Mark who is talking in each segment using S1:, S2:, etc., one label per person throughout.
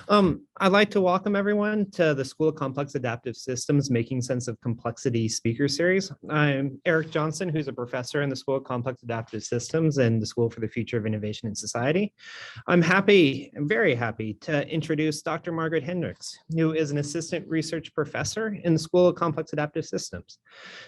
S1: I'd like to welcome everyone to the School of Complex Adaptive Systems Making Sense of Complexity speaker series. I'm Eric Johnson, who's a professor in the School of Complex Adaptive Systems and the School for the Future of Innovation in Society. I'm very happy to introduce Dr. Margaret Hinrichs, who is an assistant research professor in the School of Complex Adaptive Systems.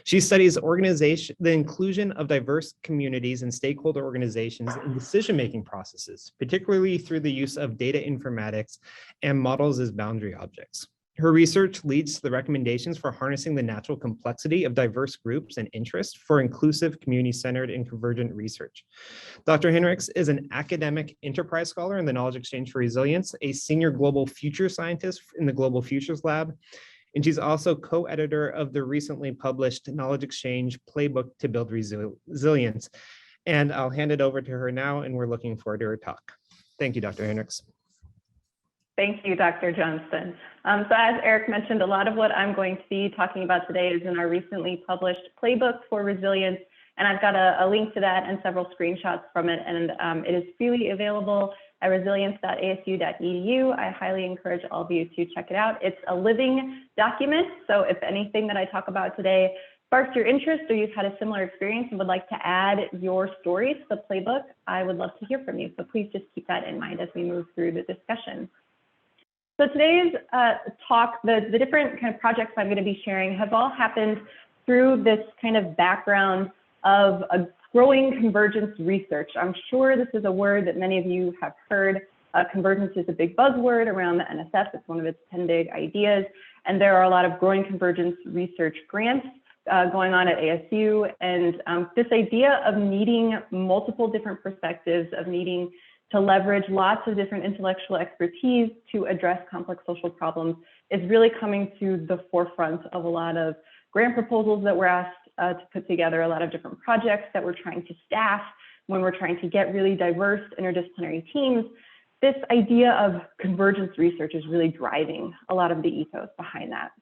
S1: She studies the inclusion of diverse communities and stakeholder organizations in decision-making processes, particularly through the use of data informatics and models as boundary objects. Her research leads to the recommendations for harnessing the natural complexity of diverse groups and interests for inclusive, community-centered, and convergent research. Dr. Hinrichs is an academic enterprise scholar in the Knowledge Exchange for Resilience, a senior global future scientist in the Global Futures Lab, and she's also co-editor of the recently published Knowledge Exchange Playbook to Build Resilience. And I'll hand it over to her now, and we're looking forward to her talk. Thank you, Dr. Hinrichs.
S2: Thank you, Dr. Johnston. So as Eric mentioned, a lot of what I'm going to be talking about today is in our recently published Playbook for Resilience, and I've got a link to that and several screenshots from it, and it is freely available at resilience.asu.edu. I highly encourage all of you to check it out. It's a living document, so if anything that I talk about today sparks your interest or you've had a similar experience and would like to add your story to the Playbook, I would love to hear from you. So please just keep that in mind as we move through the discussion. So today's talk, the different kind of projects I'm going to be sharing have all happened through this kind of background of a growing convergence research. I'm sure this is a word that many of you have heard. Convergence is a big buzzword around the NSF. It's one of its 10 big ideas. And there are a lot of growing convergence research grants going on at ASU. And this idea of needing multiple different perspectives, of needing to leverage lots of different intellectual expertise to address complex social problems is really coming to the forefront of a lot of grant proposals that we're asked to put together, a lot of different projects that we're trying to staff when we're trying to get really diverse interdisciplinary teams. This idea of convergence research is really driving a lot of the ethos behind that.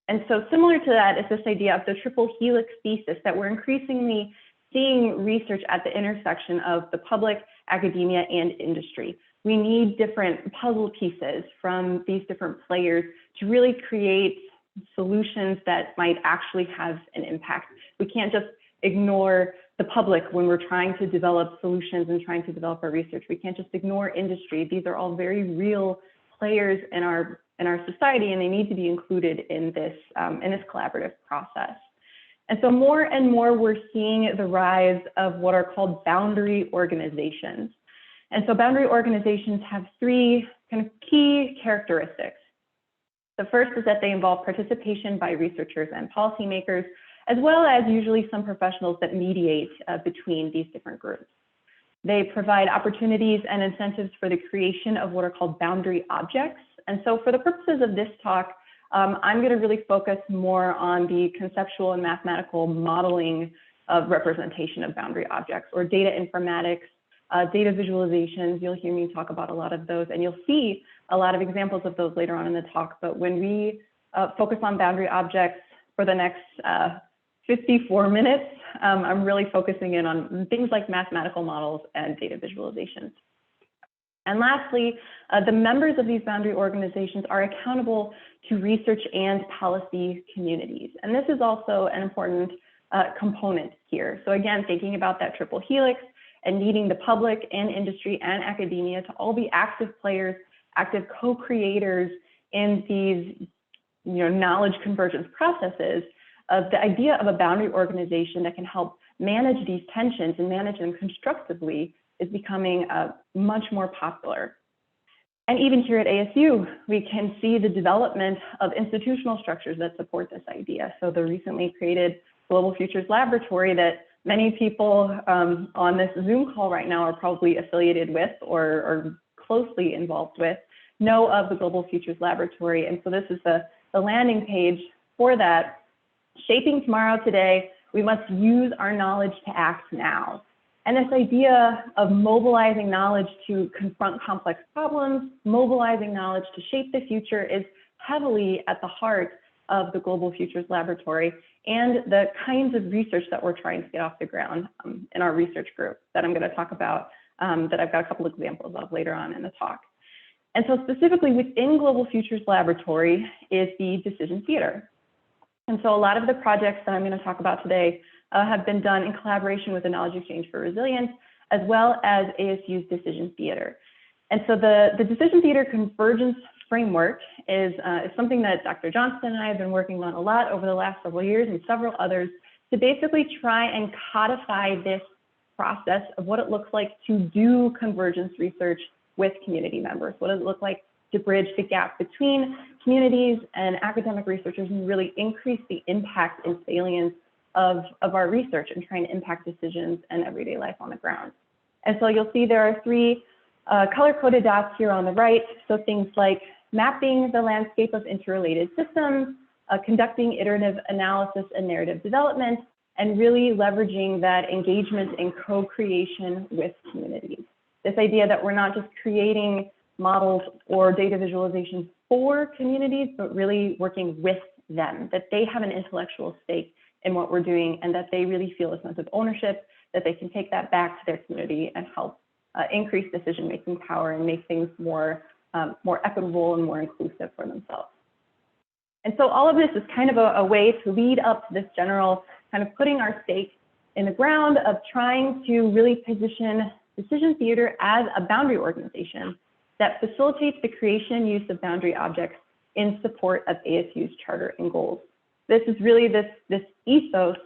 S2: And so similar to that is this idea of the triple helix thesis, that we're increasingly seeing research at the intersection of the public, academia, and industry. We need different puzzle pieces from these different players to really create solutions that might actually have an impact. We can't just ignore the public when we're trying to develop solutions and trying to develop our research. We can't just ignore industry. These are all very real players in our society, and they need to be included in this collaborative process. And so more and more, we're seeing the rise of what are called boundary organizations. And so boundary organizations have three kind of key characteristics. The first is that they involve participation by researchers and policymakers, as well as usually some professionals that mediate between these different groups. They provide opportunities and incentives for the creation of what are called boundary objects. And so for the purposes of this talk, I'm going to really focus more on the conceptual and mathematical modeling of representation of boundary objects, or data informatics, data visualizations. You'll hear me talk about a lot of those, and you'll see a lot of examples of those later on in the talk. But when we focus on boundary objects for the next 54 minutes, I'm really focusing in on things like mathematical models and data visualizations. And lastly, the members of these boundary organizations are accountable to research and policy communities. And this is also an important component here. So again, thinking about that triple helix and needing the public and industry and academia to all be active players, active co-creators in these knowledge convergence processes. The idea of a boundary organization that can help manage these tensions and manage them constructively is becoming much more popular. And even here at ASU, we can see the development of institutional structures that support this idea. So the recently created Global Futures Laboratory that many people on this Zoom call right now are probably affiliated with or closely involved with know of the Global Futures Laboratory. And so this is the landing page for that. Shaping tomorrow today, we must use our knowledge to act now. And this idea of mobilizing knowledge to confront complex problems, mobilizing knowledge to shape the future is heavily at the heart of the Global Futures Laboratory and the kinds of research that we're trying to get off the ground in our research group that I'm going to talk about, that I've got a couple examples of later on in the talk. And so specifically within Global Futures Laboratory is the decision theater. And so a lot of the projects that I'm going to talk about today have been done in collaboration with the Knowledge Exchange for Resilience, as well as ASU's decision theater. And so the decision theater convergence framework is something that Dr. Johnston and I have been working on a lot over the last several years, and several others, to basically try and codify this process of what it looks like to do convergence research with community members. What does it look like to bridge the gap between communities and academic researchers and really increase the impact and salience of our research and trying to impact decisions and everyday life on the ground. And so you'll see there are three color-coded dots here on the right. So things like mapping the landscape of interrelated systems, conducting iterative analysis and narrative development, and really leveraging that engagement and co-creation with communities. This idea that we're not just creating models or data visualizations for communities, but really working with them, that they have an intellectual stake in what we're doing and that they really feel a sense of ownership, that they can take that back to their community and help increase decision-making power and make things more equitable and more inclusive for themselves. And so all of this is kind of a way to lead up to this general kind of putting our stake in the ground of trying to really position decision theater as a boundary organization that facilitates the creation and use of boundary objects in support of ASU's charter and goals. This is really this ethos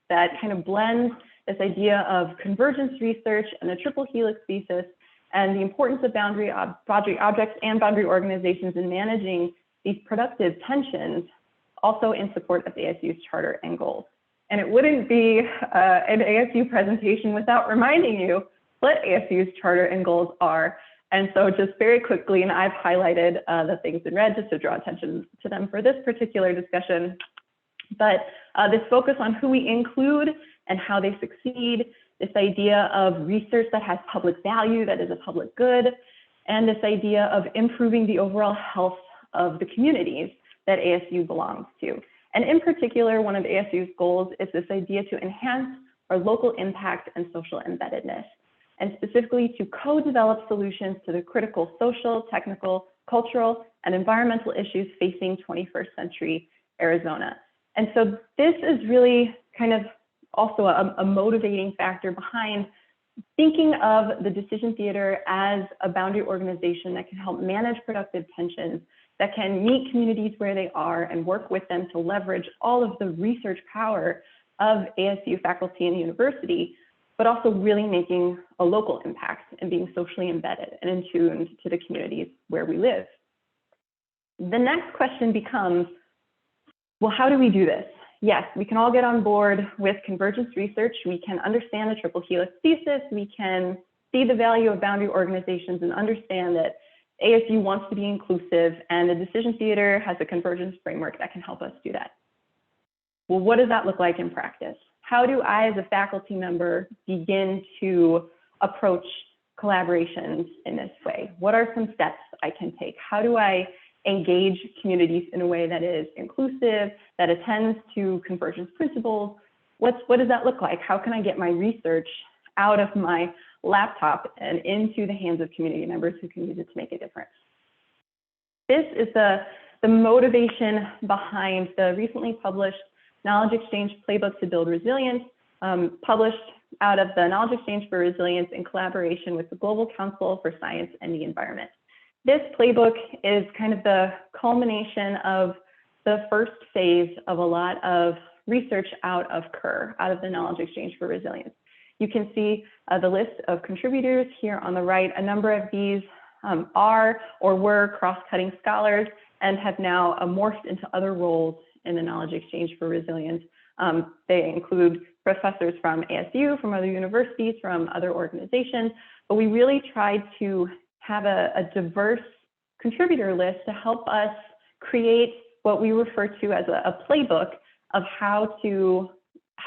S2: that kind of blends this idea of convergence research and the triple helix thesis and the importance of boundary objects and boundary organizations in managing these productive tensions, also in support of ASU's charter and goals. And it wouldn't be an ASU presentation without reminding you what ASU's charter and goals are. And so just very quickly, and I've highlighted the things in red just to draw attention to them for this particular discussion, but this focus on who we include and how they succeed, this idea of research that has public value, that is a public good, and this idea of improving the overall health of the communities that ASU belongs to. And in particular, one of ASU's goals is this idea to enhance our local impact and social embeddedness, and specifically to co-develop solutions to the critical social, technical, cultural, and environmental issues facing 21st century Arizona. And so this is really kind of also a motivating factor behind thinking of the decision theater as a boundary organization that can help manage productive tensions, that can meet communities where they are and work with them to leverage all of the research power of ASU faculty and university, but also really making a local impact and being socially embedded and in tune to the communities where we live. The next question becomes, well, how do we do this? Yes, we can all get on board with convergence research. We can understand the triple helix thesis. We can see the value of boundary organizations and understand that ASU wants to be inclusive, and the decision theater has a convergence framework that can help us do that. Well, what does that look like in practice? How do I, as a faculty member, begin to approach collaborations in this way? What are some steps I can take? How do I engage communities in a way that is inclusive, that attends to convergence principles? What does that look like? How can I get my research out of my laptop and into the hands of community members who can use it to make a difference? This is the motivation behind the recently published Knowledge Exchange Playbook to Build Resilience, published out of the Knowledge Exchange for Resilience in collaboration with the Global Council for Science and the Environment. This playbook is kind of the culmination of the first phase of a lot of research out of CUR, out of the Knowledge Exchange for Resilience. You can see the list of contributors here on the right. A number of these are or were cross-cutting scholars and have now morphed into other roles in the Knowledge Exchange for Resilience. They include professors from ASU, from other universities, from other organizations, but we really tried to have a diverse contributor list to help us create what we refer to as a playbook of how do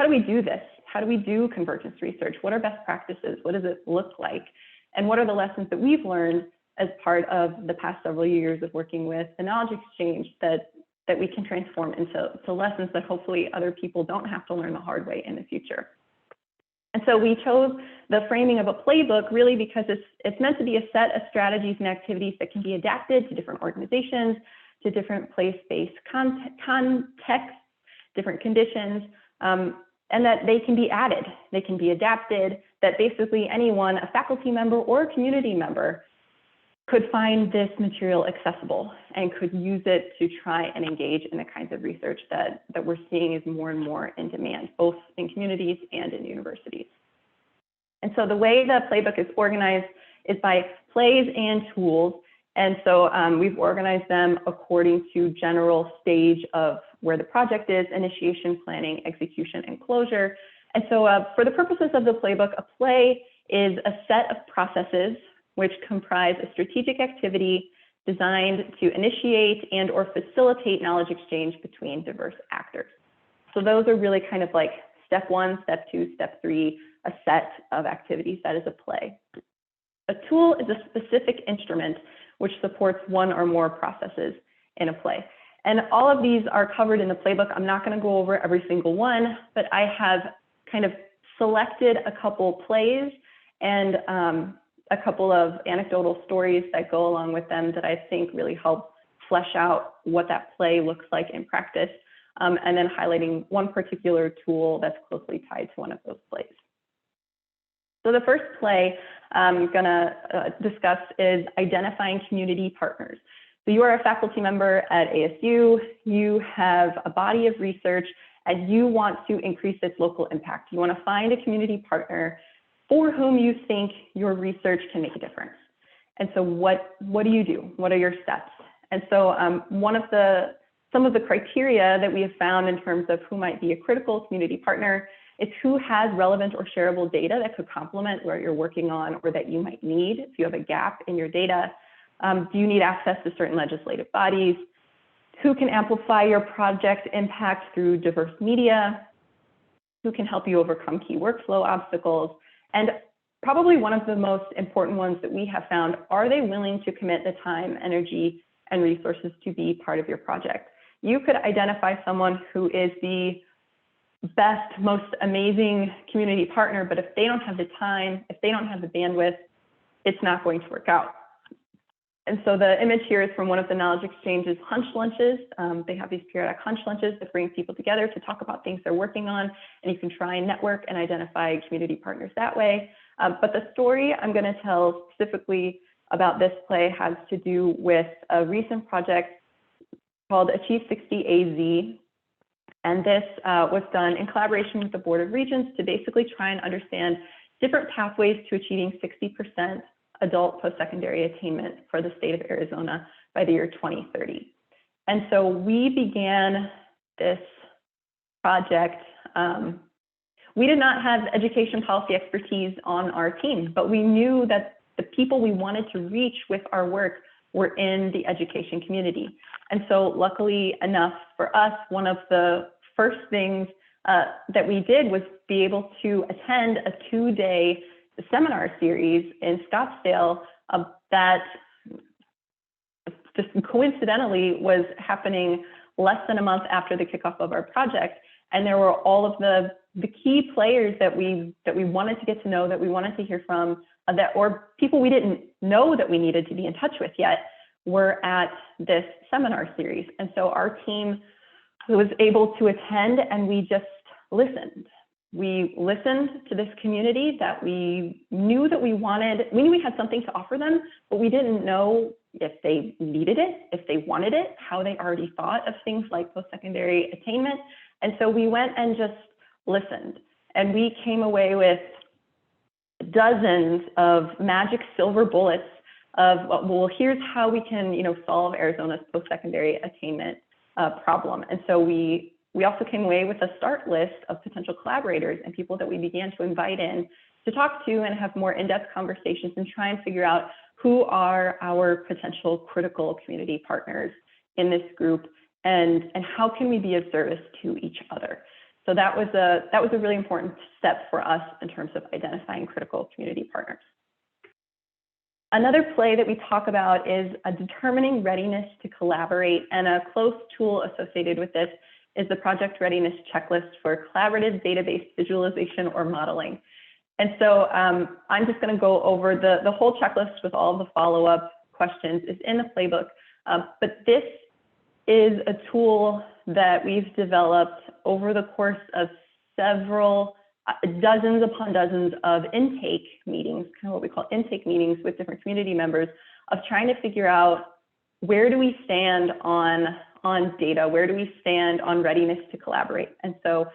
S2: we do this? How do we do convergence research? What are best practices? What does it look like? And what are the lessons that we've learned as part of the past several years of working with the Knowledge Exchange that we can transform into lessons that hopefully other people don't have to learn the hard way in the future. And so we chose the framing of a playbook really because it's meant to be a set of strategies and activities that can be adapted to different organizations, to different place-based contexts, different conditions, and that they can be added, they can be adapted, that basically anyone, a faculty member or a community member, could find this material accessible and could use it to try and engage in the kinds of research that we're seeing is more and more in demand, both in communities and in universities. And so the way the playbook is organized is by plays and tools. And so we've organized them according to general stage of where the project is: initiation, planning, execution, and closure. And so for the purposes of the playbook, a play is a set of processes which comprise a strategic activity designed to initiate and or facilitate knowledge exchange between diverse actors. So those are really kind of like step 1, step 2, step 3, a set of activities that is a play. A tool is a specific instrument which supports one or more processes in a play. And all of these are covered in the playbook. I'm not going to go over every single one, but I have kind of selected a couple plays and a couple of anecdotal stories that go along with them that I think really help flesh out what that play looks like in practice, and then highlighting one particular tool that's closely tied to one of those plays. So the first play I'm going to discuss is identifying community partners. So you are a faculty member at ASU, you have a body of research, and you want to increase its local impact. You want to find a community partner for whom you think your research can make a difference. And so what do you do? What are your steps? And so some of the criteria that we have found in terms of who might be a critical community partner is who has relevant or shareable data that could complement what you're working on or that you might need if you have a gap in your data. Do you need access to certain legislative bodies? Who can amplify your project impact through diverse media? Who can help you overcome key workflow obstacles? And probably one of the most important ones that we have found, are they willing to commit the time, energy, and resources to be part of your project? You could identify someone who is the best, most amazing community partner, but if they don't have the time, if they don't have the bandwidth, it's not going to work out. And so the image here is from one of the knowledge exchanges hunch lunches. They have these periodic hunch lunches that bring people together to talk about things they're working on, and you can try and network and identify community partners that way. But the story I'm going to tell specifically about this play has to do with a recent project called Achieve 60 AZ. And this was done in collaboration with the Board of Regents to basically try and understand different pathways to achieving 60% adult post-secondary attainment for the state of Arizona by the year 2030. And so we began this project. We did not have education policy expertise on our team, but we knew that the people we wanted to reach with our work were in the education community. And so luckily enough for us, one of the first things that we did was be able to attend a 2-day seminar series in Scottsdale that just coincidentally was happening less than a month after the kickoff of our project. And there were all of the key players that we wanted to get to know, that we wanted to hear from, or people we didn't know that we needed to be in touch with yet, were at this seminar series. And so our team was able to attend, and we just listened. We listened to this community that we knew that we wanted. We knew we had something to offer them, but we didn't know if they needed it, if they wanted it, how they already thought of things like post-secondary attainment. And so we went and just listened, and we came away with dozens of magic silver bullets of, well, here's how we can, solve Arizona's post-secondary attainment problem. And so we also came away with a start list of potential collaborators and people that we began to invite in to talk to and have more in-depth conversations and try and figure out who are our potential critical community partners in this group, and how can we be of service to each other. So that was a really important step for us in terms of identifying critical community partners. Another play that we talk about is determining readiness to collaborate, and a close tool associated with this is the Project Readiness Checklist for Collaborative Database Visualization or Modeling. And so I'm just going to go over the whole checklist with all the follow-up questions is in the playbook. But this is a tool that we've developed over the course of several dozens upon dozens of intake meetings, kind of what we call intake meetings with different community members, of trying to figure out where do we stand on data, where do we stand on readiness to collaborate. And so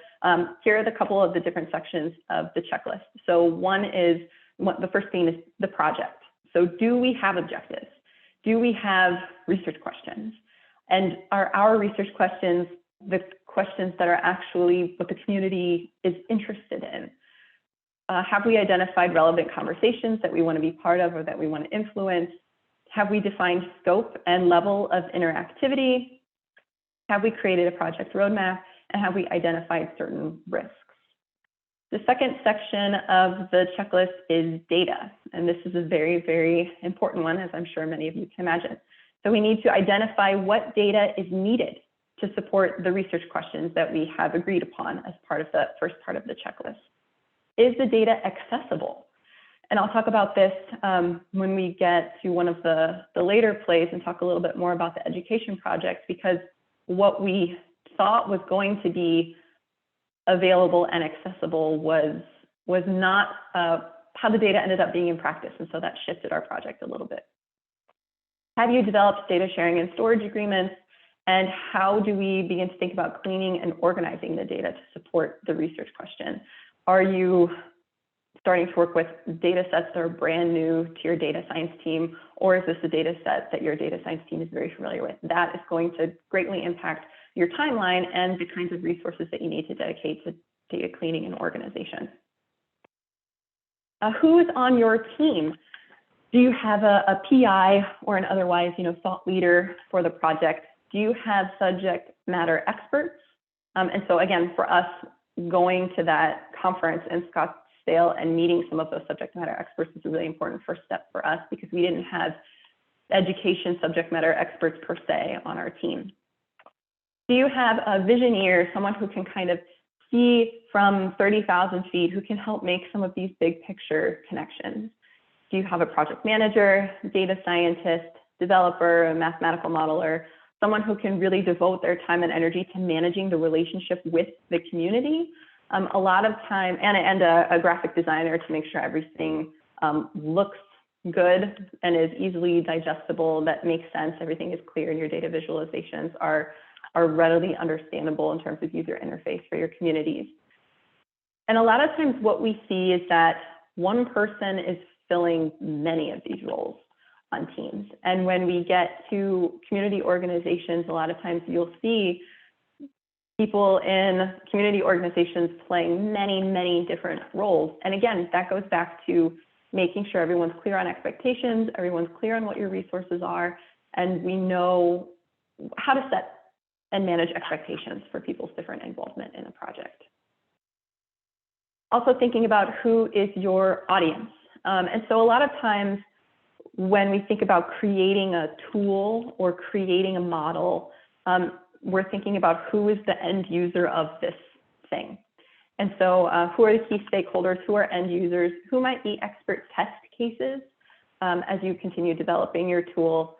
S2: here are the couple of the different sections of the checklist. So one is, the first thing is the project. So do we have objectives? Do we have research questions? And are our research questions the questions that are actually what the community is interested in? Have we identified relevant conversations that we want to be part of or that we want to influence? Have we defined scope and level of interactivity? Have we created a project roadmap? And have we identified certain risks? The second section of the checklist is data. And this is a very, very important one, as I'm sure many of you can imagine. So we need to identify what data is needed to support the research questions that we have agreed upon as part of the first part of the checklist. Is the data accessible? And I'll talk about this when we get to one of the later plays and talk a little bit more about the education project, because what we thought was going to be available and accessible was not how the data ended up being in practice. And so that shifted our project a little bit. Have you developed data sharing and storage agreements? And how do we begin to think about cleaning and organizing the data to support the research question? Are you starting to work with data sets that are brand new to your data science team, or is this a data set that your data science team is very familiar with? That is going to greatly impact your timeline and the kinds of resources that you need to dedicate to data cleaning and organization. Who is on your team? Do you have a PI or an otherwise, thought leader for the project? Do you have subject matter experts? And so again, for us, going to that conference in Scottsdale and meeting some of those subject matter experts is a really important first step for us, because we didn't have education subject matter experts per se on our team. Do you have a visioneer, someone who can kind of see from 30,000 feet, who can help make some of these big picture connections? Do you have a project manager, data scientist, developer, a mathematical modeler, someone who can really devote their time and energy to managing the relationship with the community? A lot of time, and a graphic designer to make sure everything looks good and is easily digestible, that makes sense, everything is clear, and your data visualizations are readily understandable in terms of user interface for your communities. And a lot of times what we see is that one person is filling many of these roles on teams. And when we get to community organizations, a lot of times you'll see people in community organizations playing many, many different roles. And again, that goes back to making sure everyone's clear on expectations, everyone's clear on what your resources are, and we know how to set and manage expectations for people's different involvement in a project. Also thinking about who is your audience. And so a lot of times when we think about creating a tool or creating a model, we're thinking about who is the end user of this thing. And so who are the key stakeholders, who are end users, who might be expert test cases as you continue developing your tool.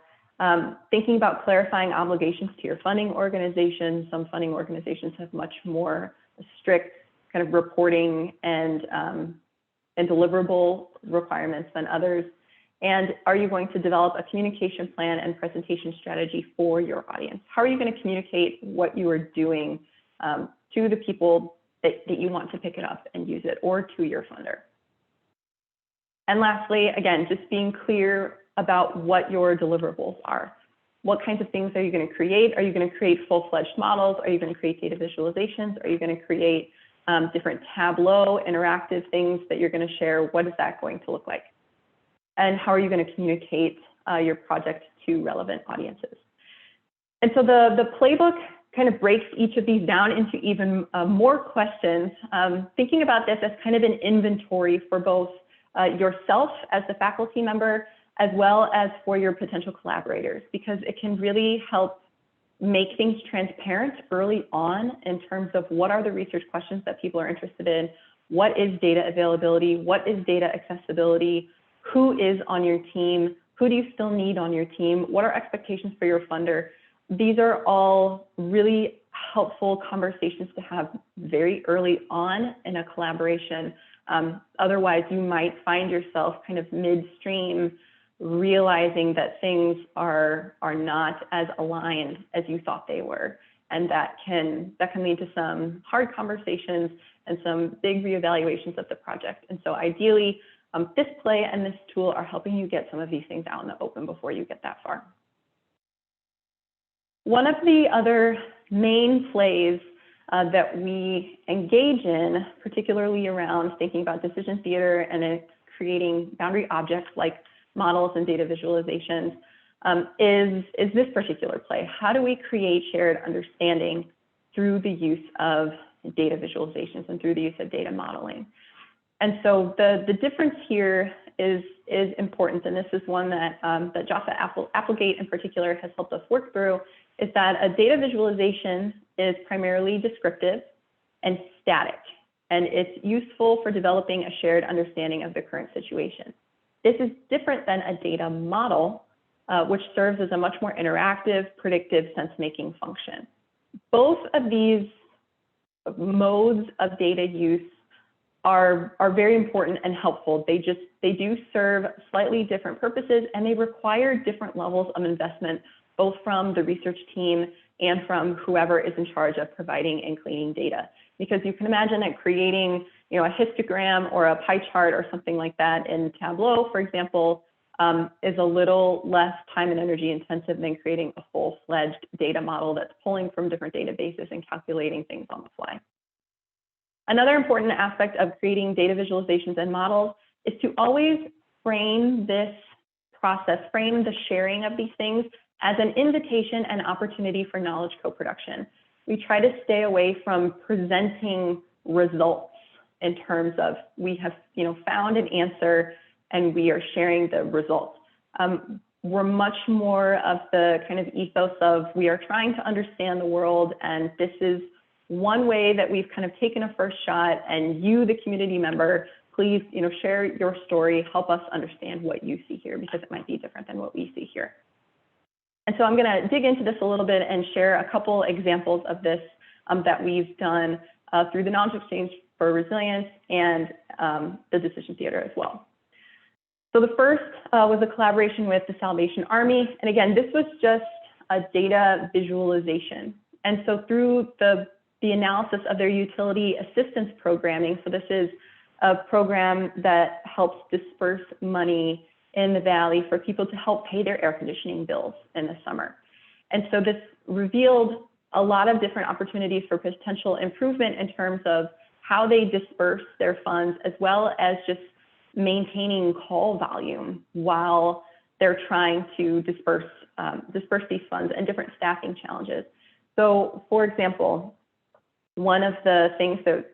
S2: Thinking about clarifying obligations to your funding organization. Some funding organizations have much more strict kind of reporting and deliverable requirements than others. And are you going to develop a communication plan and presentation strategy for your audience? How are you going to communicate what you are doing to the people that you want to pick it up and use it, or to your funder? And lastly, again, just being clear about what your deliverables are. What kinds of things are you going to create? Are you going to create full-fledged models? Are you going to create data visualizations? Are you going to create different Tableau interactive things that you're going to share? What is that going to look like? And how are you going to communicate your project to relevant audiences? And so the playbook kind of breaks each of these down into even more questions, thinking about this as kind of an inventory for both yourself as the faculty member, as well as for your potential collaborators, because it can really help make things transparent early on in terms of what are the research questions that people are interested in, what is data availability, what is data accessibility, who is on your team, who do you still need on your team, what are expectations for your funder. These are all really helpful conversations to have very early on in a collaboration. Otherwise, you might find yourself kind of midstream realizing that things are not as aligned as you thought they were. And that can lead to some hard conversations and some big reevaluations of the project. And so ideally, this play and this tool are helping you get some of these things out in the open before you get that far. One of the other main plays that we engage in, particularly around thinking about decision theater and creating boundary objects like models and data visualizations, is this particular play. How do we create shared understanding through the use of data visualizations and through the use of data modeling? And so the difference here is important, and this is one that Jaffa Applegate in particular has helped us work through, is that a data visualization is primarily descriptive and static, and it's useful for developing a shared understanding of the current situation. This is different than a data model, which serves as a much more interactive, predictive sense-making function. Both of these modes of data use are very important and helpful. They do serve slightly different purposes, and they require different levels of investment, both from the research team and from whoever is in charge of providing and cleaning data. Because you can imagine that creating, a histogram or a pie chart or something like that in Tableau, for example, is a little less time and energy intensive than creating a full-fledged data model that's pulling from different databases and calculating things on the fly. Another important aspect of creating data visualizations and models is to always frame this process, frame the sharing of these things as an invitation and opportunity for knowledge co-production. We try to stay away from presenting results in terms of we have found an answer and we are sharing the results. We're much more of the kind of ethos of we are trying to understand the world, and this is one way that we've kind of taken a first shot, and you, the community member, please share your story, help us understand what you see here, because it might be different than what we see here. And so I'm going to dig into this a little bit and share a couple examples of this that we've done through the Knowledge Exchange for Resilience and the Decision Theater as well. So the first was a collaboration with the Salvation Army. And again, this was just a data visualization. And so through the analysis of their utility assistance programming, so this is a program that helps disperse money in the Valley for people to help pay their air conditioning bills in the summer. And so this revealed a lot of different opportunities for potential improvement in terms of how they disperse their funds, as well as just maintaining call volume while they're trying to disperse these funds, and different staffing challenges. So for example, one of the things that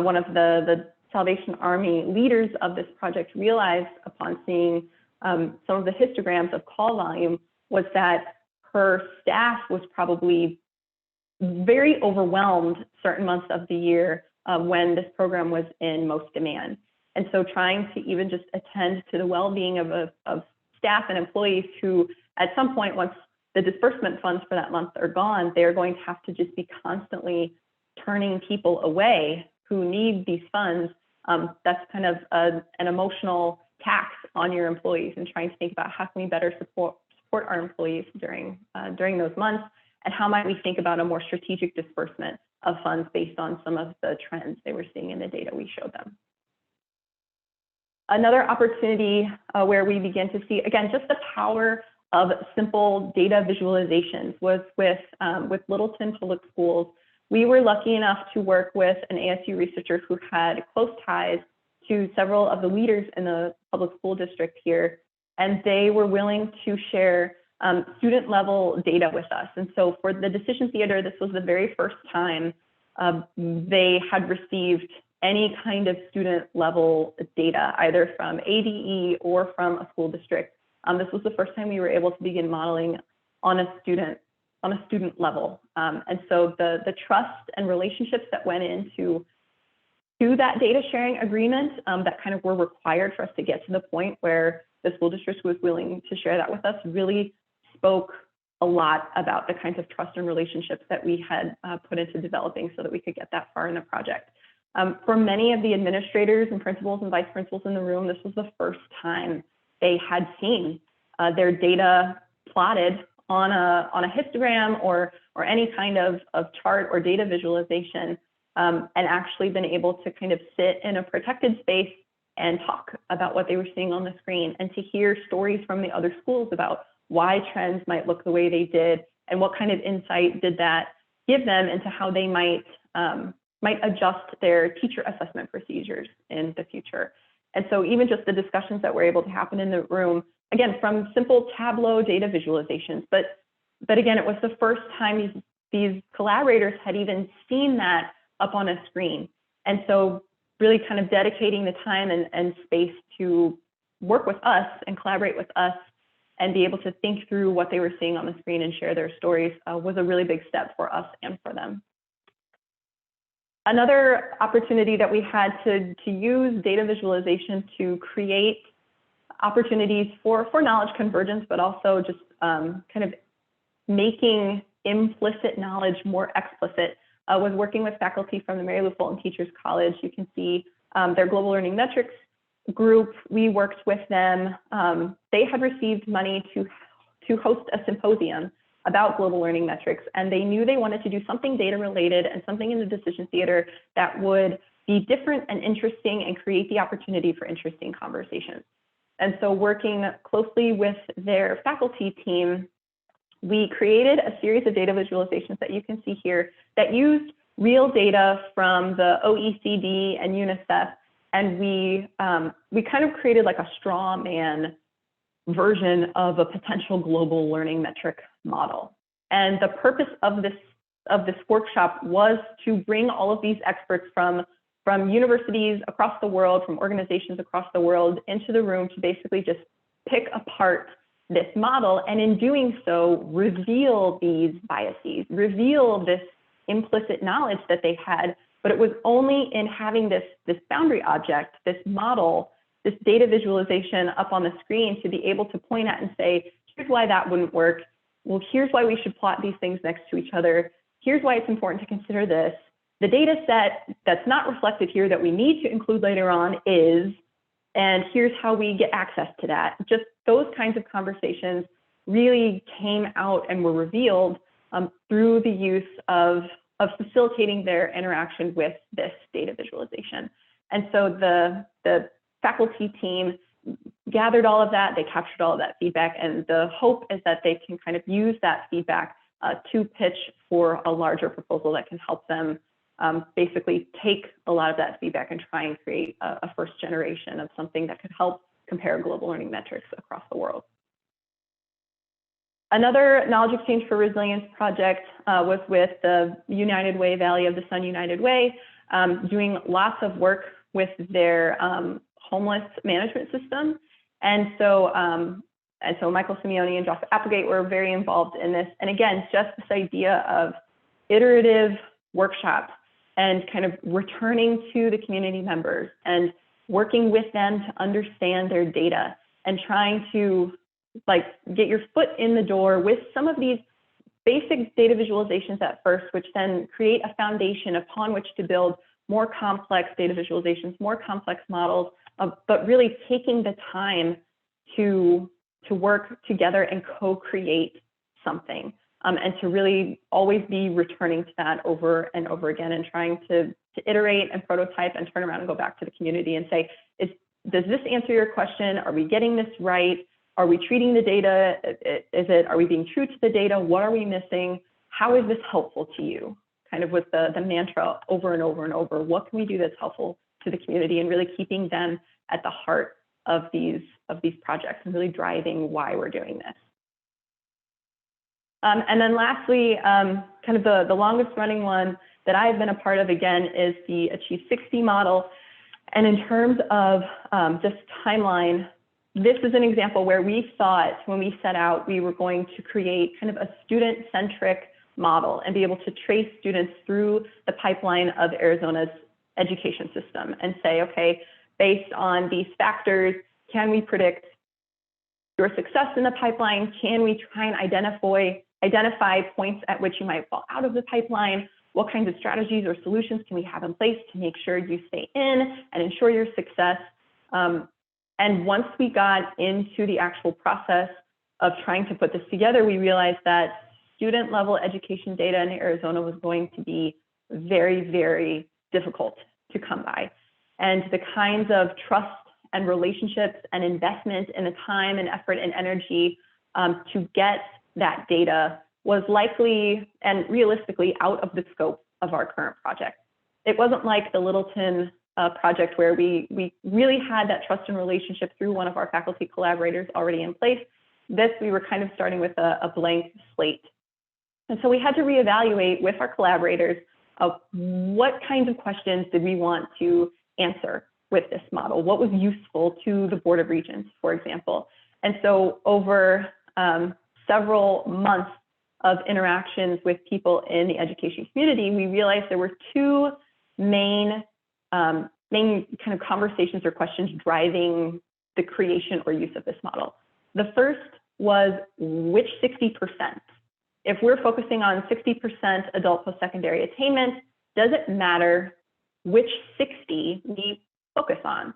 S2: one of the Salvation Army leaders of this project realized upon seeing some of the histograms of call volume was that her staff was probably very overwhelmed certain months of the year when this program was in most demand. And so trying to even just attend to the well-being of staff and employees who, at some point, once the disbursement funds for that month are gone, they are going to have to just be constantly turning people away who need these funds. That's kind of an emotional tax on your employees, and trying to think about how can we better support our employees during those months, and how might we think about a more strategic disbursement of funds based on some of the trends they were seeing in the data we showed them. Another opportunity where we begin to see, again, just the power of simple data visualizations was with Littleton Public Schools. We were lucky enough to work with an ASU researcher who had close ties to several of the leaders in the public school district here, and they were willing to share student level data with us. And so for the Decision Theater, this was the very first time they had received any kind of student level data, either from ADE or from a school district. This was the first time we were able to begin modeling on a student level. And so the trust and relationships that went into to that data sharing agreement that kind of were required for us to get to the point where the school district was willing to share that with us really spoke a lot about the kinds of trust and relationships that we had put into developing so that we could get that far in the project. For many of the administrators and principals and vice principals in the room, this was the first time they had seen their data plotted on a histogram or any kind of chart or data visualization, and actually been able to kind of sit in a protected space and talk about what they were seeing on the screen, and to hear stories from the other schools about why trends might look the way they did and what kind of insight did that give them into how they might adjust their teacher assessment procedures in the future. And so even just the discussions that were able to happen in the room, again, from simple Tableau data visualizations, but again, it was the first time these collaborators had even seen that up on a screen. And so really kind of dedicating the time and space to work with us and collaborate with us and be able to think through what they were seeing on the screen and share their stories was a really big step for us and for them. Another opportunity that we had to use data visualization to create opportunities for knowledge convergence, but also just kind of making implicit knowledge more explicit, was working with faculty from the Marylou Fulton Teachers College. You can see their global learning metrics group. We worked with them. They had received money to host a symposium about global learning metrics, and they knew they wanted to do something data related and something in the decision theater that would be different and interesting and create the opportunity for interesting conversations. And so working closely with their faculty team, we created a series of data visualizations that you can see here that used real data from the OECD and UNICEF, and we kind of created like a straw man version of a potential global learning metric model. And the purpose of this workshop was to bring all of these experts from universities across the world, from organizations across the world into the room to basically just pick apart this model, and in doing so, reveal these biases, reveal this implicit knowledge that they had. But it was only in having this boundary object, this model, this data visualization up on the screen to be able to point at and say, here's why that wouldn't work. Well, here's why we should plot these things next to each other. Here's why it's important to consider this. The data set that's not reflected here that we need to include later on is, and here's how we get access to that. Just those kinds of conversations really came out and were revealed through the use of facilitating their interaction with this data visualization. And so the faculty team gathered all of that, they captured all of that feedback, and the hope is that they can kind of use that feedback to pitch for a larger proposal that can help them basically take a lot of that feedback and try and create a first generation of something that could help compare global learning metrics across the world. Another Knowledge Exchange for Resilience project was with the United Way, Valley of the Sun United Way, doing lots of work with their homeless management system. And so Michael Simeone and Josh Applegate were very involved in this. And again, just this idea of iterative workshops and kind of returning to the community members and working with them to understand their data and trying to like get your foot in the door with some of these basic data visualizations at first, which then create a foundation upon which to build more complex data visualizations, more complex models, but really taking the time to work together and co-create something, and to really always be returning to that over and over again and trying to iterate and prototype and turn around and go back to the community and say, does this answer your question? Are we getting this right? Are we treating the data? Are we being true to the data? What are we missing? How is this helpful to you? Kind of with the mantra over and over and over, what can we do that's helpful to the community, and really keeping them at the heart of these projects and really driving why we're doing this. And then lastly, kind of the longest running one that I've been a part of, again, is the Achieve 60 model. And in terms of just timeline, this is an example where we thought when we set out, we were going to create kind of a student-centric model and be able to trace students through the pipeline of Arizona's education system and say, okay, based on these factors, can we predict your success in the pipeline? Can we try and identify points at which you might fall out of the pipeline? What kinds of strategies or solutions can we have in place to make sure you stay in and ensure your success? And once we got into the actual process of trying to put this together, we realized that student level education data in Arizona was going to be very, very difficult to come by. And the kinds of trust and relationships and investment in the time and effort and energy to get that data was likely and realistically out of the scope of our current project. It wasn't like the Littleton project where we really had that trust and relationship through one of our faculty collaborators already in place. This, we were kind of starting with a blank slate. And so we had to reevaluate with our collaborators of what kinds of questions did we want to answer with this model? What was useful to the Board of Regents, for example? And so over several months of interactions with people in the education community, we realized there were two main kind of conversations or questions driving the creation or use of this model. The first was which 60%? If we're focusing on 60% adult post-secondary attainment, does it matter which 60 we focus on?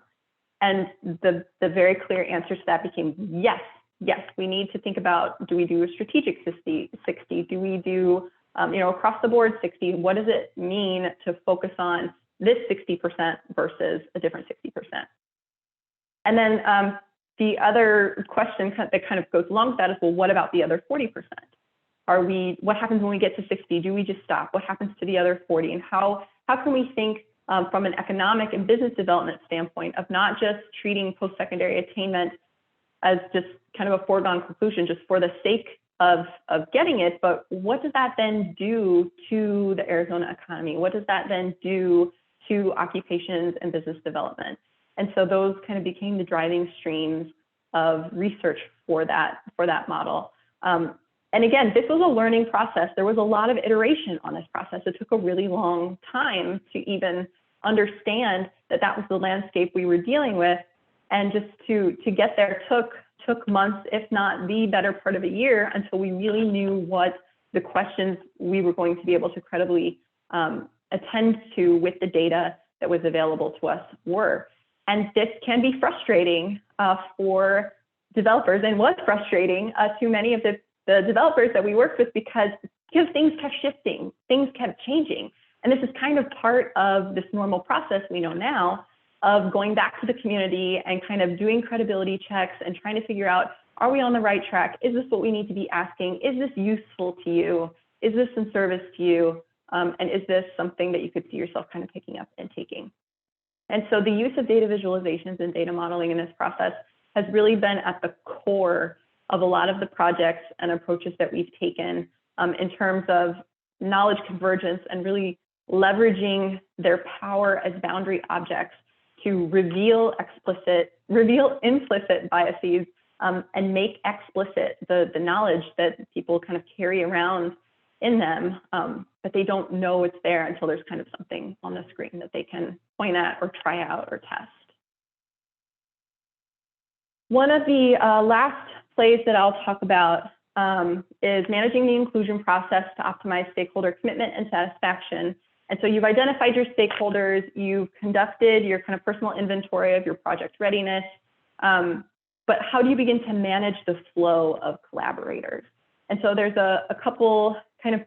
S2: And the very clear answer to that became yes. Yes, we need to think about, do we do a strategic 60? Do we do, across the board 60? What does it mean to focus on this 60% versus a different 60%? And then the other question that kind of goes along with that is, well, what about the other 40%? What happens when we get to 60? Do we just stop? What happens to the other 40? And how can we think from an economic and business development standpoint of not just treating post-secondary attainment as just kind of a foregone conclusion, just for the sake of getting it, but what does that then do to the Arizona economy? What does that then do to occupations and business development? And so those kind of became the driving streams of research for that model. And again, this was a learning process. There was a lot of iteration on this process. It took a really long time to even understand that that was the landscape we were dealing with. And just to get there took months, if not the better part of a year, until we really knew what the questions we were going to be able to credibly attend to with the data that was available to us were. And this can be frustrating for developers, and was frustrating to many of the developers that we worked with because things kept shifting, things kept changing. And this is kind of part of this normal process we know now of going back to the community and kind of doing credibility checks and trying to figure out, are we on the right track? Is this what we need to be asking? Is this useful to you? Is this in service to you? And is this something that you could see yourself kind of picking up and taking? And so the use of data visualizations and data modeling in this process has really been at the core of a lot of the projects and approaches that we've taken in terms of knowledge convergence and really leveraging their power as boundary objects to reveal implicit biases and make explicit the knowledge that people kind of carry around in them, but they don't know it's there until there's kind of something on the screen that they can point at or try out or test. One of the last plays that I'll talk about is managing the inclusion process to optimize stakeholder commitment and satisfaction. And so you've identified your stakeholders, you've conducted your kind of personal inventory of your project readiness, but how do you begin to manage the flow of collaborators? And so there's a couple kind of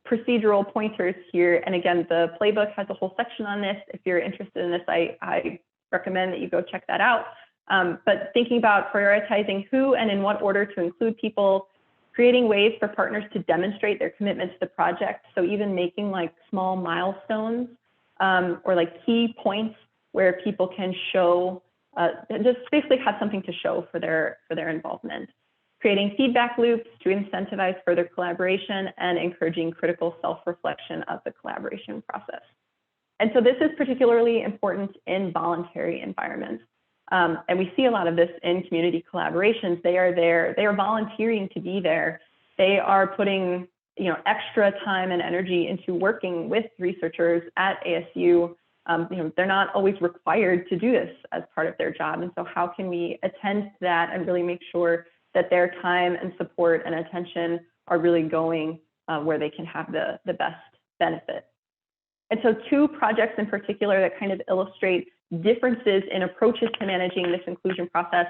S2: procedural pointers here. And again, the Playbook has a whole section on this. If you're interested in this, I recommend that you go check that out. But thinking about prioritizing who and in what order to include people, creating ways for partners to demonstrate their commitment to the project. So even making like small milestones or like key points where people can show, just basically have something to show for their involvement. Creating feedback loops to incentivize further collaboration and encouraging critical self-reflection of the collaboration process. And so this is particularly important in voluntary environments. And we see a lot of this in community collaborations. They are there, they are volunteering to be there. They are putting extra time and energy into working with researchers at ASU they're not always required to do this as part of their job. And so how can we attend to that and really make sure that their time and support and attention are really going where they can have the best benefit? And so two projects in particular that kind of illustrate differences in approaches to managing this inclusion process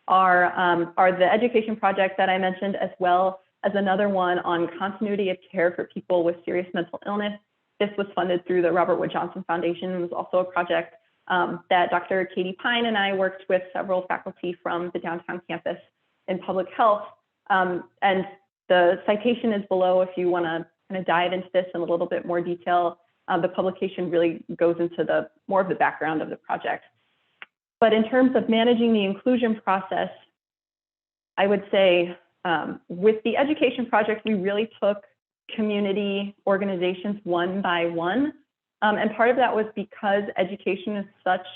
S2: are the education project that I mentioned, as well as another one on continuity of care for people with serious mental illness. This was funded through the Robert Wood Johnson Foundation. It was also a project that Dr. Katie Pine and I worked with several faculty from the downtown campus in public health. And the citation is below if you want to kind of dive into this in a little bit more detail. The publication really goes into more of the background of the project. But in terms of managing the inclusion process, I would say with the education project, we really took community organizations one by one. And part of that was because education is such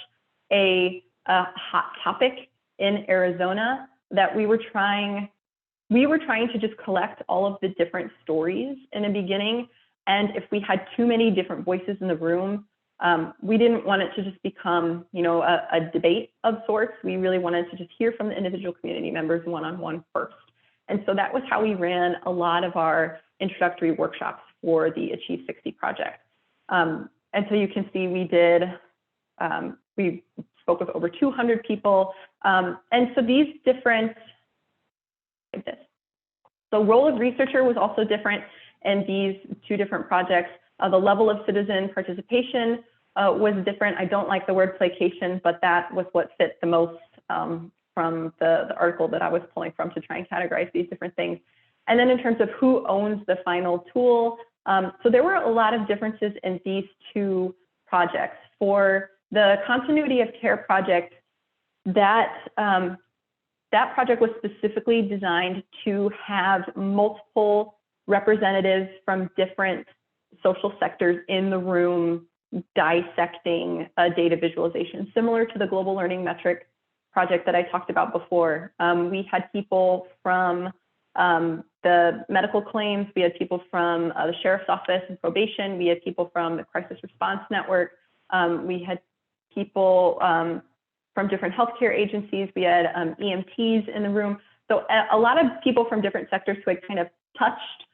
S2: a hot topic in Arizona that we were trying to just collect all of the different stories in the beginning. And if we had too many different voices in the room, we didn't want it to just become, a debate of sorts. We really wanted to just hear from the individual community members one-on-one first. And so that was how we ran a lot of our introductory workshops for the Achieve 60 project. And so you can see we spoke with over 200 people. And so these different, like this. So role of researcher was also different in these two different projects. The level of citizen participation was different. I don't like the word placation, but that was what fit the most from the article that I was pulling from to try and categorize these different things. And then in terms of who owns the final tool, so there were a lot of differences in these two projects. For the continuity of care project, that project was specifically designed to have multiple representatives from different social sectors in the room dissecting data visualization, similar to the global learning metric project that I talked about before. We had people from the medical claims, we had people from the sheriff's office and probation, we had people from the crisis response network, we had people from different healthcare agencies, we had EMTs in the room. So a lot of people from different sectors who had kind of touched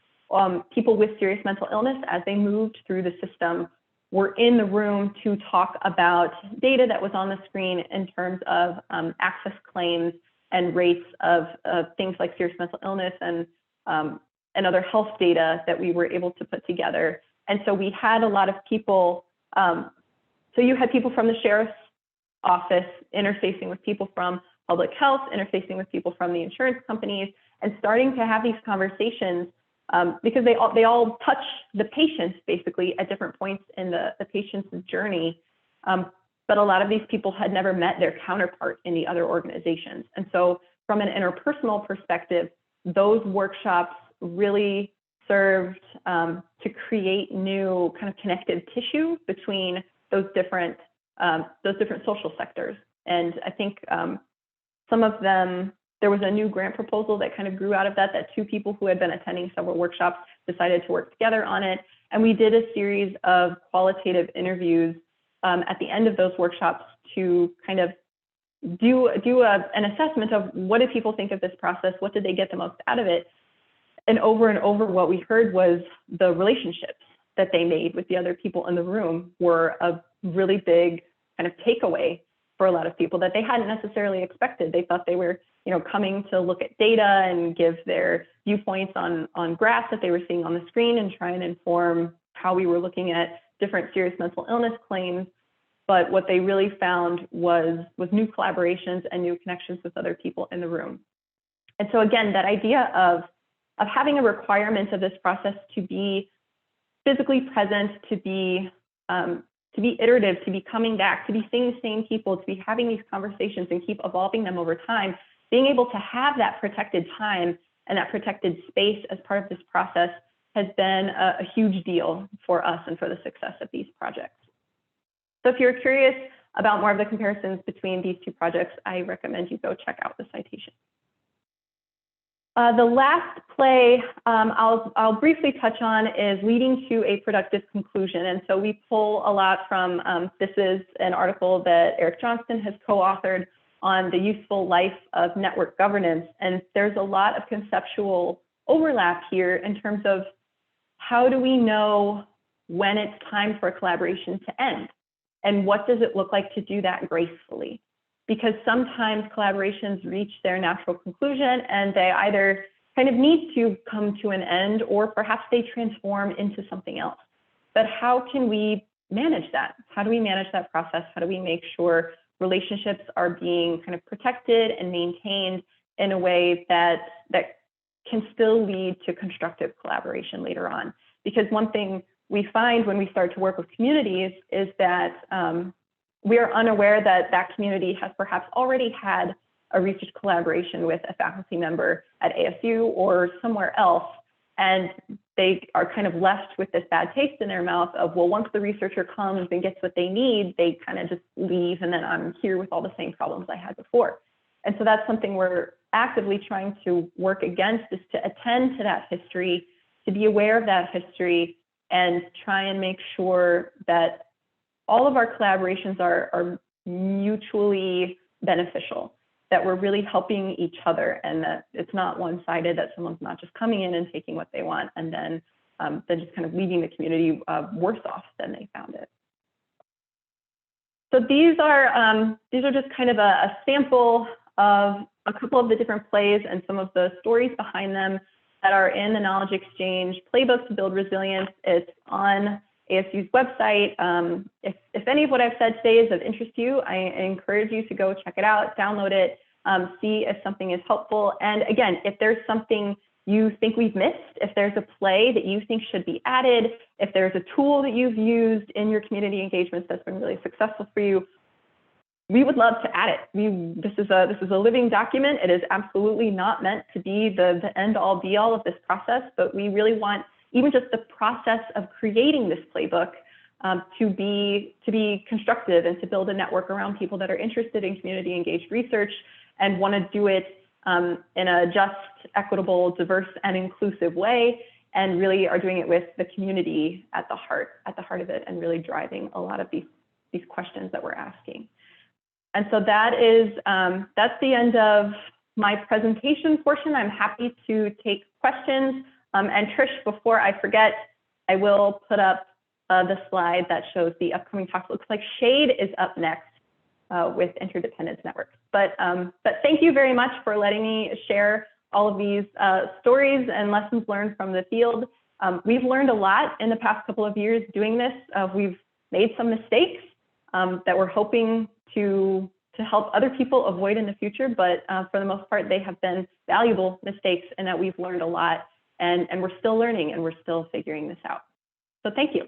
S2: people with serious mental illness as they moved through the system were in the room to talk about data that was on the screen in terms of access claims and rates of things like serious mental illness and other health data that we were able to put together. And so we had a lot of people, so you had people from the sheriff's office interfacing with people from public health, interfacing with people from the insurance companies, and starting to have these conversations because they all touch the patients basically at different points in the patient's journey. But a lot of these people had never met their counterpart in the other organizations. And so from an interpersonal perspective, those workshops really served to create new kind of connective tissue between those different social sectors. And I think some of them, there was a new grant proposal that kind of grew out of that two people who had been attending several workshops decided to work together on it. And we did a series of qualitative interviews at the end of those workshops to kind of do an assessment of what did people think of this process? What did they get the most out of it? And over what we heard was the relationships that they made with the other people in the room were a really big kind of takeaway for a lot of people that they hadn't necessarily expected. They thought they were, coming to look at data and give their viewpoints on graphs that they were seeing on the screen and try and inform how we were looking at different serious mental illness claims. But what they really found was new collaborations and new connections with other people in the room. And so again, that idea of having a requirement of this process to be physically present, to be iterative, to be coming back, to be seeing the same people, to be having these conversations and keep evolving them over time, being able to have that protected time and that protected space as part of this process has been a huge deal for us and for the success of these projects. So if you're curious about more of the comparisons between these two projects, I recommend you go check out the citation. The last play I'll briefly touch on is leading to a productive conclusion. And so we pull a lot from, this is an article that Eric Johnston has co-authored on the useful life of network governance. And there's a lot of conceptual overlap here in terms of how do we know when it's time for a collaboration to end? And what does it look like to do that gracefully? Because sometimes collaborations reach their natural conclusion and they either kind of need to come to an end or perhaps they transform into something else. But how can we manage that? How do we manage that process? How do we make sure relationships are being kind of protected and maintained in a way that can still lead to constructive collaboration later on? Because one thing we find when we start to work with communities is that we are unaware that that community has perhaps already had a research collaboration with a faculty member at ASU or somewhere else, and they are kind of left with this bad taste in their mouth of, well, once the researcher comes and gets what they need, they kind of just leave, and then I'm here with all the same problems I had before. And so that's something we're actively trying to work against, is to attend to that history, to be aware of that history, and try and make sure that all of our collaborations are mutually beneficial, that we're really helping each other, and that it's not one-sided, that someone's not just coming in and taking what they want and then just kind of leaving the community worse off than they found it. So these are just kind of a sample of a couple of the different plays and some of the stories behind them that are in the Knowledge Exchange Playbook to Build Resilience. It's on ASU's website. If any of what I've said today is of interest to you, I encourage you to go check it out, download it, see if something is helpful. And again, if there's something you think we've missed, if there's a play that you think should be added, if there's a tool that you've used in your community engagements that's been really successful for you, we would love to add it. This is a living document. It is absolutely not meant to be the end all be all of this process, but we really want even just the process of creating this playbook to be constructive and to build a network around people that are interested in community engaged research and want to do it in a just, equitable, diverse, and inclusive way, and really are doing it with the community at the heart of it, and really driving a lot of these questions that we're asking. And so that's the end of my presentation portion. I'm happy to take questions. And Trish, before I forget, I will put up the slide that shows the upcoming talks. Looks like Shade is up next with Interdependence Networks. But thank you very much for letting me share all of these stories and lessons learned from the field. We've learned a lot in the past couple of years doing this. We've made some mistakes that we're hoping to help other people avoid in the future, but for the most part, they have been valuable mistakes, and that we've learned a lot, and we're still learning and we're still figuring this out. So thank you.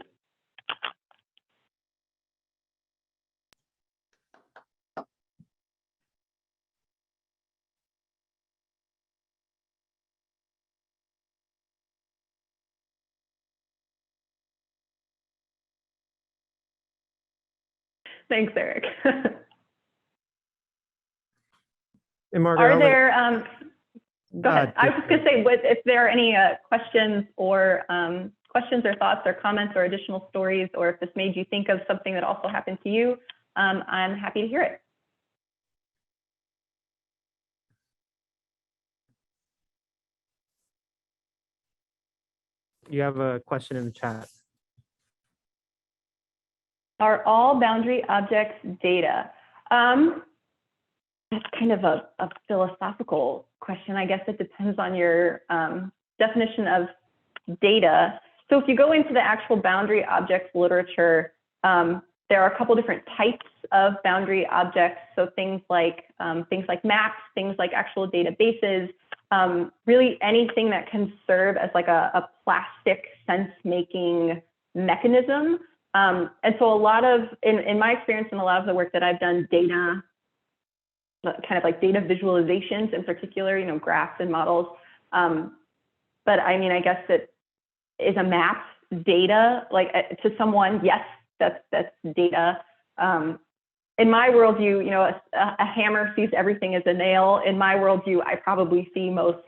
S2: Thanks, Eric.
S1: And Margaret,
S2: are there, go ahead. I was just gonna say, if there are any questions or thoughts or comments or additional stories, or if this made you think of something that also happened to you, I'm happy to hear it.
S1: You have a question in the chat.
S2: Are all boundary objects data? That's kind of a philosophical question. I guess it depends on your definition of data. So if you go into the actual boundary objects literature, there are a couple different types of boundary objects. So things like maps, things like actual databases, really anything that can serve as like a plastic sense-making mechanism. And so a lot of, in my experience and a lot of the work that I've done, data, kind of like data visualizations in particular, you know, graphs and models. But I mean, I guess it is a map data, like to someone, yes, that's data. In my worldview, you know, a hammer sees everything as a nail. In my worldview, I probably see most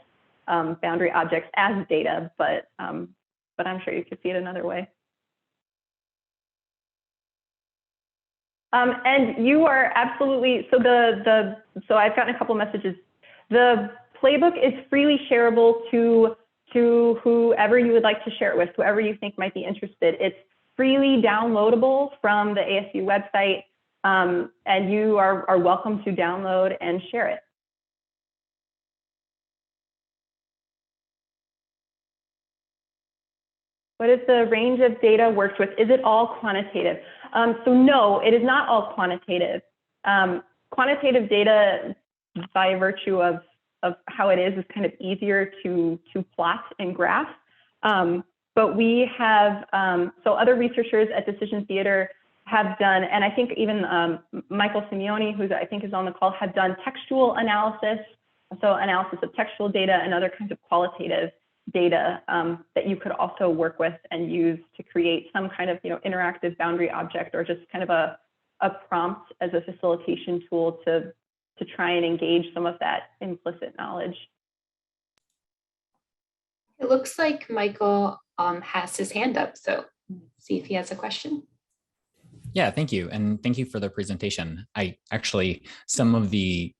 S2: boundary objects as data, but I'm sure you could see it another way. And you are absolutely, so so I've gotten a couple messages. The playbook is freely shareable to whoever you would like to share it with, whoever you think might be interested. It's freely downloadable from the ASU website, and you are welcome to download and share it. What is the range of data worked with? Is it all quantitative? So no, it is not all quantitative. Quantitative data, by virtue of how it is kind of easier to plot and graph. But we have, so other researchers at Decision Theater have done, and I think even Michael Simeoni, who I think is on the call, have done textual analysis, so analysis of textual data and other kinds of qualitative data that you could also work with and use to create some kind of interactive boundary object, or just kind of a prompt as a facilitation tool to try and engage some of that implicit knowledge.
S3: It looks like Michael has his hand up, so see if he has a question.
S4: Yeah, thank you. And thank you for the presentation. I actually, some of the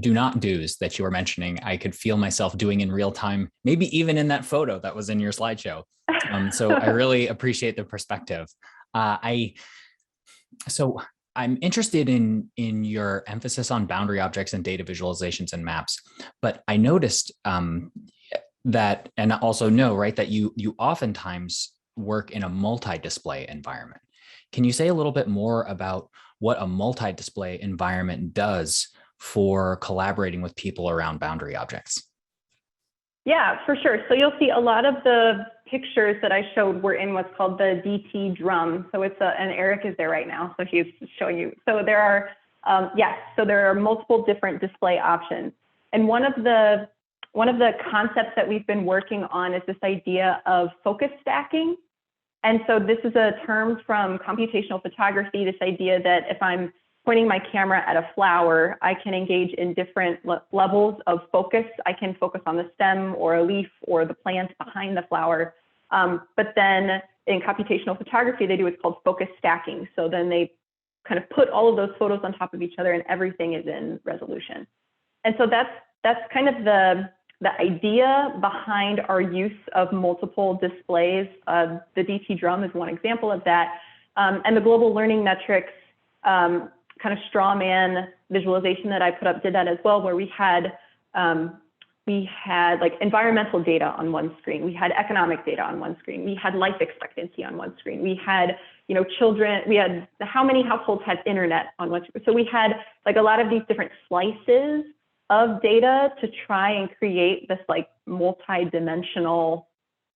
S4: do not do's that you were mentioning, I could feel myself doing in real time, maybe even in that photo that was in your slideshow. So I really appreciate the perspective. So I'm interested in your emphasis on boundary objects and data visualizations and maps, but I noticed that, and also know, right, that you oftentimes work in a multi-display environment. Can you say a little bit more about what a multi-display environment does for collaborating with people around boundary objects?
S2: Yeah, for sure. So you'll see a lot of the pictures that I showed were in what's called the DT drum. So it's and Eric is there right now, so he's showing you. So there are, yes, so there are multiple different display options. And one of the concepts that we've been working on is this idea of focus stacking. And so this is a term from computational photography, this idea that if I'm pointing my camera at a flower, I can engage in different levels of focus. I can focus on the stem or a leaf or the plant behind the flower. But then in computational photography, they do what's called focus stacking. So then they kind of put all of those photos on top of each other and everything is in resolution. And so that's kind of the idea behind our use of multiple displays. The DT drum is one example of that. And the global learning metrics kind of straw man visualization that I put up did that as well, where we had like environmental data on one screen, we had economic data on one screen, we had life expectancy on one screen, we had children, we had how many households had internet on one screen. So we had like a lot of these different slices of data to try and create this like multi-dimensional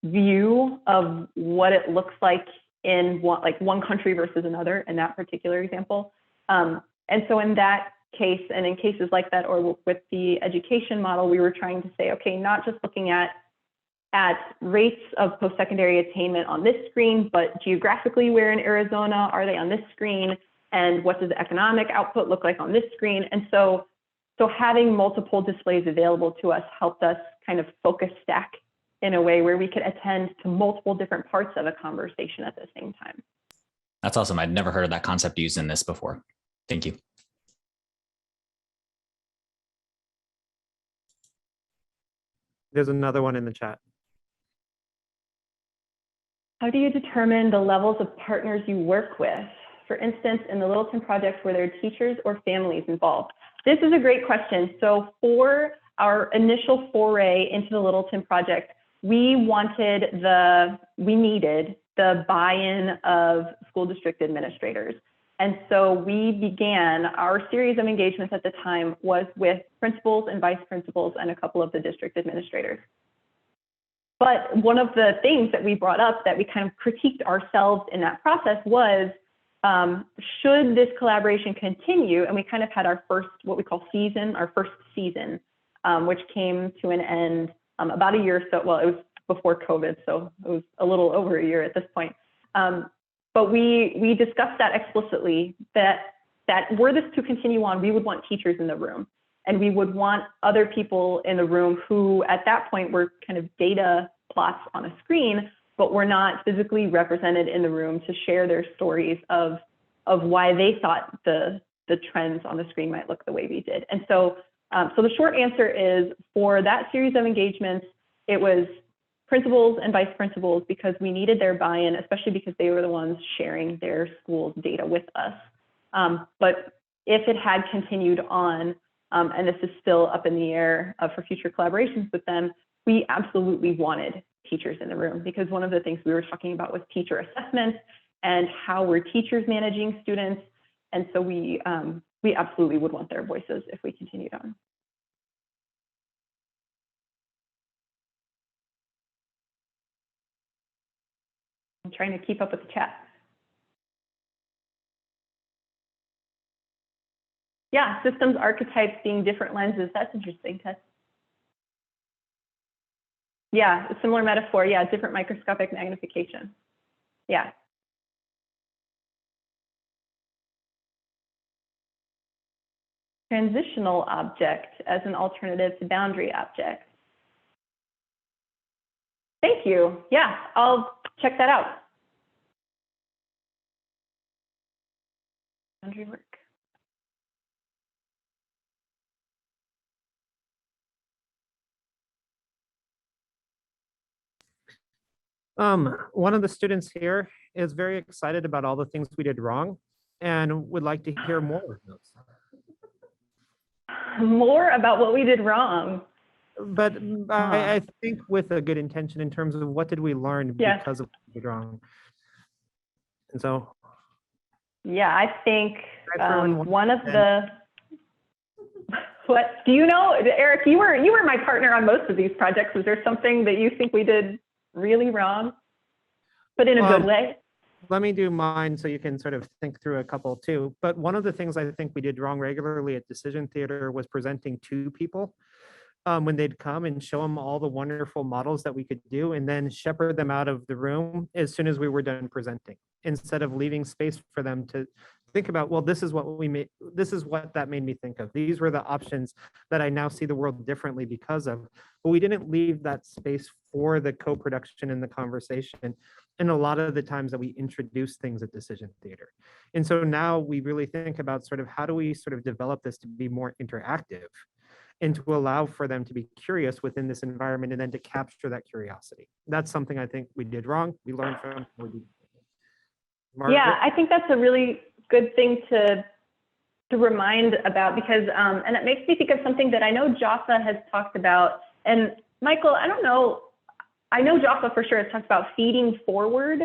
S2: view of what it looks like in one country versus another in that particular example. And so in that case, and in cases like that, or with the education model, we were trying to say, okay, not just looking at rates of post-secondary attainment on this screen, but geographically where in Arizona are they on this screen, and what does the economic output look like on this screen? And so having multiple displays available to us helped us kind of focus stack in a way where we could attend to multiple different parts of a conversation at the same time.
S4: That's awesome. I'd never heard of that concept used in this before. Thank you.
S1: There's another one in the chat.
S2: How do you determine the levels of partners you work with? For instance, in the Littleton project, were there teachers or families involved? This is a great question. So for our initial foray into the Littleton project, we needed the buy-in of school district administrators. And so we began our series of engagements at the time was with principals and vice principals and a couple of the district administrators. But one of the things that we brought up that we kind of critiqued ourselves in that process was, should this collaboration continue? And we kind of had our first, what we call first season, which came to an end about a year or so. Well, it was before COVID, so it was a little over a year at this point. But we discussed that explicitly, that were this to continue on, we would want teachers in the room. And we would want other people in the room who at that point were kind of data plots on a screen, but were not physically represented in the room to share their stories of why they thought the trends on the screen might look the way we did. And so, so the short answer is, for that series of engagements, it was principals and vice principals, because we needed their buy-in, especially because they were the ones sharing their school's data with us. But if it had continued on, and this is still up in the air for future collaborations with them, we absolutely wanted teachers in the room, because one of the things we were talking about was teacher assessment and how were teachers managing students. And so we absolutely would want their voices if we continued on. I'm trying to keep up with the chat. Yeah, systems archetypes being different lenses. That's interesting, Tess. Yeah, a similar metaphor. Yeah, different microscopic magnification. Yeah. Transitional object as an alternative to boundary object. Thank you. Yeah, I'll check that out. Boundary work.
S1: One of the students here is very excited about all the things we did wrong and would like to hear more of those.
S2: More about what we did wrong.
S1: But I think with a good intention in terms of what did we learn because of what we did wrong. And so.
S2: Yeah, I think one of the, what, do you know, Eric, you were my partner on most of these projects. Was there something that you think we did really wrong, but in a good way?
S1: Let me do mine so you can sort of think through a couple too. But one of the things I think we did wrong regularly at Decision Theater was presenting to people when they'd come and show them all the wonderful models that we could do, and then shepherd them out of the room as soon as we were done presenting, instead of leaving space for them to think about, well, this is what we made, this is what that made me think of. These were the options that I now see the world differently because of, but we didn't leave that space for the co-production and the conversation. And a lot of the times that we introduce things at Decision Theater. And so now we really think about sort of how do we sort of develop this to be more interactive and to allow for them to be curious within this environment and then to capture that curiosity. That's something I think we did wrong. We learned from. Margaret?
S2: Yeah, I think that's a really good thing to remind about, because, and it makes me think of something that I know Jaffa has talked about. And Michael, I don't know, I know Jaffa for sure has talked about feeding forward.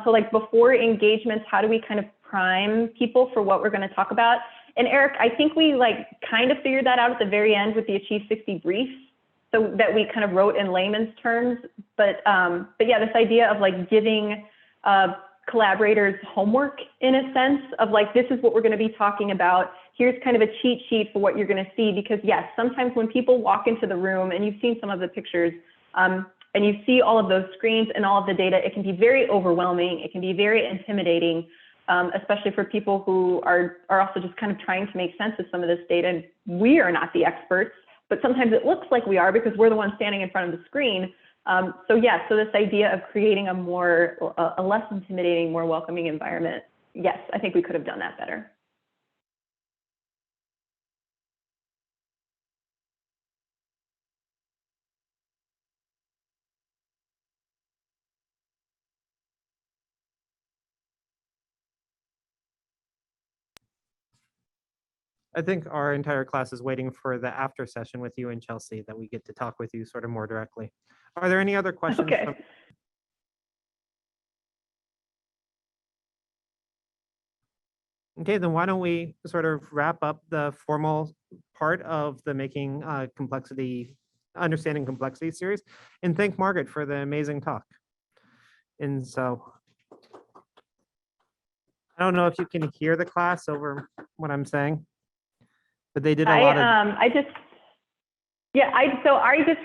S2: So like before engagements, how do we kind of prime people for what we're going to talk about? And Eric, I think we like kind of figured that out at the very end with the Achieve 60 brief, so that we kind of wrote in layman's terms. But yeah, this idea of like giving collaborators homework in a sense of like, this is what we're going to be talking about. Here's kind of a cheat sheet for what you're going to see, because yes, sometimes when people walk into the room, and you've seen some of the pictures, and you see all of those screens and all of the data, it can be very overwhelming. It can be very intimidating. Especially for people who are also just kind of trying to make sense of some of this data. And we are not the experts, but sometimes it looks like we are because we're the ones standing in front of the screen. So yeah, so this idea of creating a less intimidating, more welcoming environment, yes, I think we could have done that better.
S1: I think our entire class is waiting for the after session with you and Chelsea, that we get to talk with you sort of more directly. Are there any other questions?
S2: Okay.
S1: Okay, then why don't we sort of wrap up the formal part of the Understanding Complexity series, and thank Margaret for the amazing talk. And so, I don't know if you can hear the class over what I'm saying, but they did a lot of.
S2: I just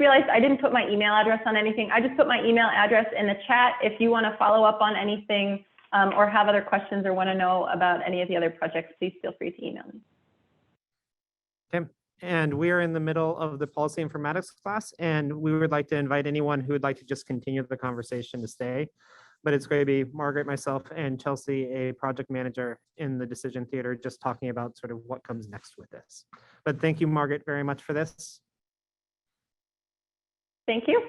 S2: realized I didn't put my email address on anything. I just put my email address in the chat. If you want to follow up on anything or have other questions or want to know about any of the other projects, please feel free to email me.
S1: Okay. And we are in the middle of the policy informatics class, and we would like to invite anyone who would like to just continue the conversation to stay. But it's going to be Margaret, myself, and Chelsea, a project manager in the decision theater, just talking about sort of what comes next with this. But thank you, Margaret, very much for this.
S2: Thank you.